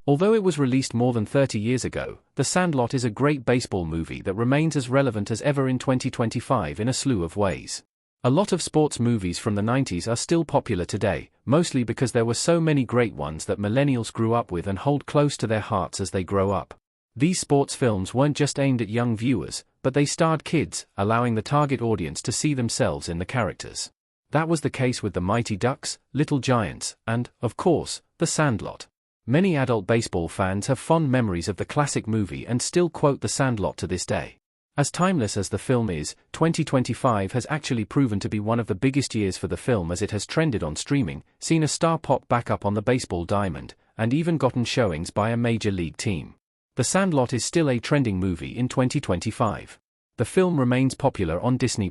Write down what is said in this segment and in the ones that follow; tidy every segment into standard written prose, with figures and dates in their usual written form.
Although it was released more than 30 years ago, The Sandlot is a great baseball movie that remains as relevant as ever in 2025 in a slew of ways. A lot of sports movies from the 90s are still popular today, mostly because there were so many great ones that millennials grew up with and hold close to their hearts as they grow up. These sports films weren't just aimed at young viewers, but they starred kids, allowing the target audience to see themselves in the characters. That was the case with The Mighty Ducks, Little Giants, and, of course, The Sandlot. Many adult baseball fans have fond memories of the classic movie and still quote The Sandlot to this day. As timeless as the film is, 2025 has actually proven to be one of the biggest years for the film as it has trended on streaming, seen a star pop back up on the baseball diamond, and even gotten showings by a major league team. The Sandlot is still a trending movie in 2025. The film remains popular on Disney+.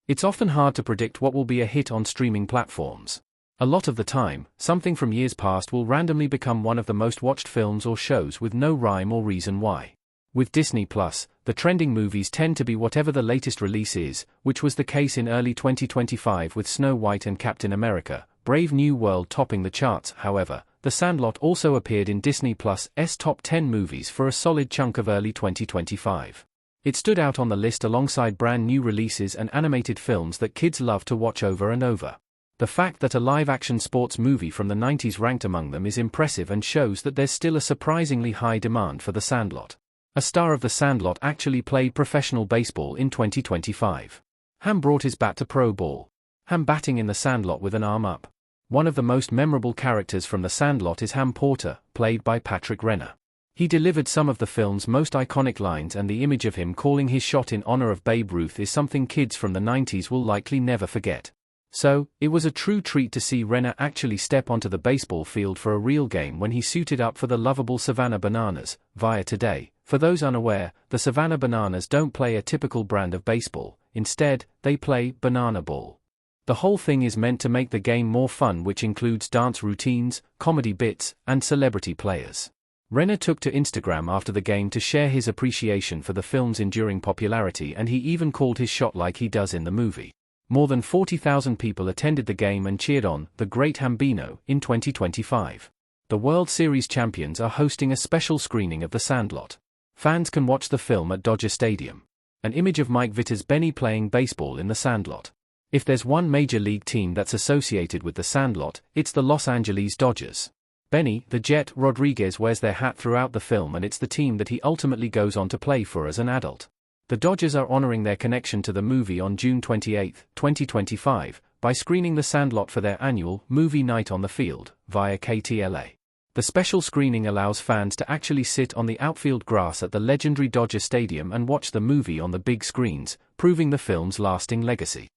It's often hard to predict what will be a hit on streaming platforms. A lot of the time, something from years past will randomly become one of the most watched films or shows with no rhyme or reason why. With Disney+, the trending movies tend to be whatever the latest release is, which was the case in early 2025 with Snow White and Captain America, Brave New World topping the charts. However, The Sandlot also appeared in Disney+'s top 10 movies for a solid chunk of early 2025. It stood out on the list alongside brand new releases and animated films that kids love to watch over and over. The fact that a live-action sports movie from the 90s ranked among them is impressive and shows that there's still a surprisingly high demand for The Sandlot. A star of The Sandlot actually played professional baseball in 2025. Ham brought his bat to pro ball. Ham batting in The Sandlot with an arm up. One of the most memorable characters from The Sandlot is Ham Porter, played by Patrick Renner. He delivered some of the film's most iconic lines, and the image of him calling his shot in honor of Babe Ruth is something kids from the 90s will likely never forget. So, it was a true treat to see Renner actually step onto the baseball field for a real game when he suited up for the lovable Savannah Bananas, via Today. For those unaware, the Savannah Bananas don't play a typical brand of baseball, instead, they play banana ball. The whole thing is meant to make the game more fun, which includes dance routines, comedy bits, and celebrity players. Renner took to Instagram after the game to share his appreciation for the film's enduring popularity, and he even called his shot like he does in the movie. More than 40,000 people attended the game and cheered on the Great Hambino in 2025. The World Series champions are hosting a special screening of The Sandlot. Fans can watch the film at Dodger Stadium. An image of Mike Vitter's Benny playing baseball in The Sandlot. If there's one major league team that's associated with The Sandlot, it's the Los Angeles Dodgers. Benny, the Jet Rodriguez, wears their hat throughout the film, and it's the team that he ultimately goes on to play for as an adult. The Dodgers are honoring their connection to the movie on June 28, 2025, by screening The Sandlot for their annual Movie Night on the Field, via KTLA. The special screening allows fans to actually sit on the outfield grass at the legendary Dodger Stadium and watch the movie on the big screens, proving the film's lasting legacy.